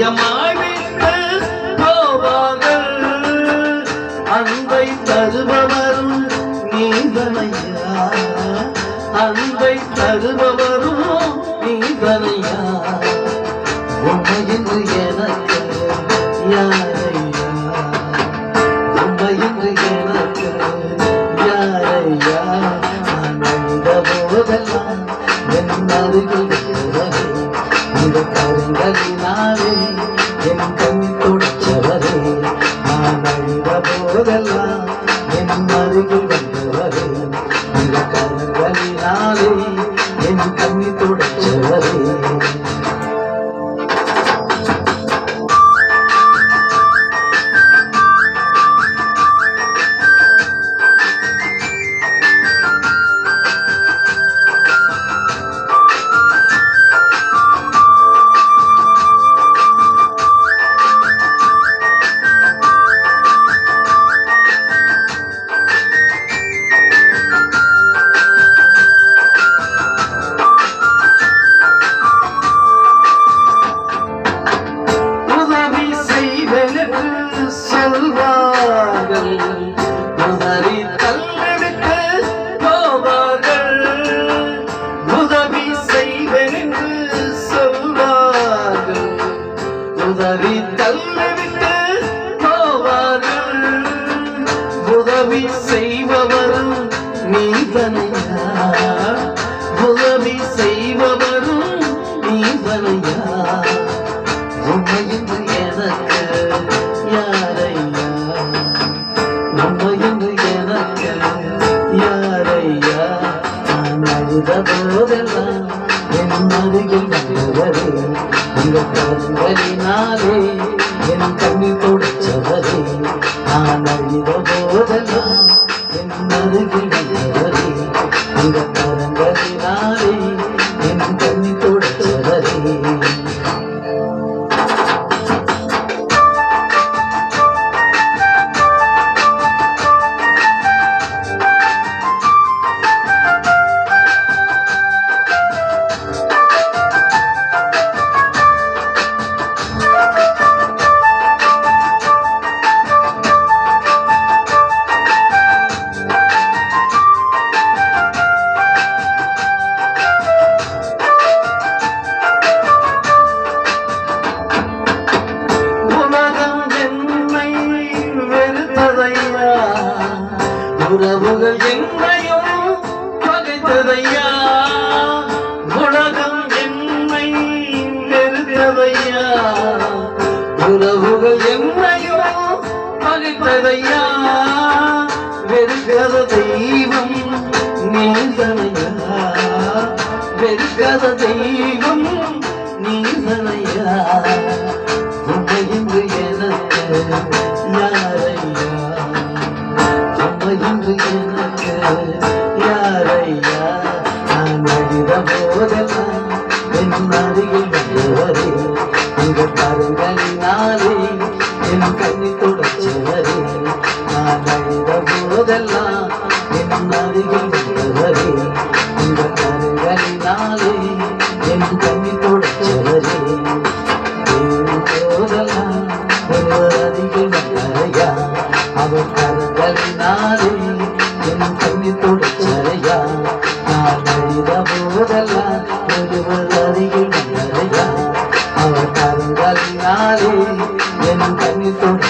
மாயமாய்விட்டு போவார்கள். அன்பை தருபவரும் நீதனையா, அன்பை தருபவரும் நீதனையா. உண்மை என்று எனக்கு யாரையா, உண்மை என்று எனக்கு யாரையா. நான் அழுத போதெல்லாம் என் அருகில் வருவரே, இந்த கருங்களினாலே என் கண்ணி துடைச்சவரே. நான் அழுத போதெல்லாம் என் அருகில் வருவரே, இந்த கருங்களினாலே என் கண்ணி துடைச்சவரே. சொல்வார்கள் உதறி தள்ளிவிட்டு போவார்கள். உதவி செய்வென்று சொல்வார்கள், உதவி தள்ளிவிட்டு போவார்கள். உதவி செய்பவரும் நீதனையா, உதவி செய்பவரும் நீதனையா. உண்மை என்று எனக்கு யாரையா, உண்மை என்று எனக்கு யாரையா. நான் அழுத போதெல்லாம் என் அருகில் வந்தவரே, உங்கள் கண்களினாலே என் கண்ணீர் துடைச்சவரே. நான் அழுத போதெல்லாம் என் அருகில் வந்தவரே, உங்கள் கண்களினாலே என் கண்ணீர் துடைச்சவரே. உறவுகள் என்னையும் பகைத்ததையா, உலகம் என்னை வெறுத்ததையா. உறவுகள் என்னையும் பகைத்ததையா, வெறுக்காத தெய்வம் நீதனையா, வெறுக்காத தெய்வம் நீதனையா. உண்மை என்று எனக்கு யாரையா, என்று எனக்கு யாரையா. நான் அழுத போதெல்லாம் என் அருகில் வந்தவரே, உங்கள் கருங்களினாலே என் கண்ணி துடைச்சவரே. நான் அழுத போதெல்லாம் என் அருகில் வந்தவரே, உங்கள் கருங்களினாலே என் கண்ணி துடைச்சவரே. போதெல்லாம் ஒருவர் அருகில் வந்தாரையா, அவர் கருங்களினாலே என் கண்ணி துடைச்சரையா. நான் அழுத போதெல்லாம் ஒருவர் அருகில் வந்தாரையா, அவர் கருங்களினாலே என் கண்ணி துடை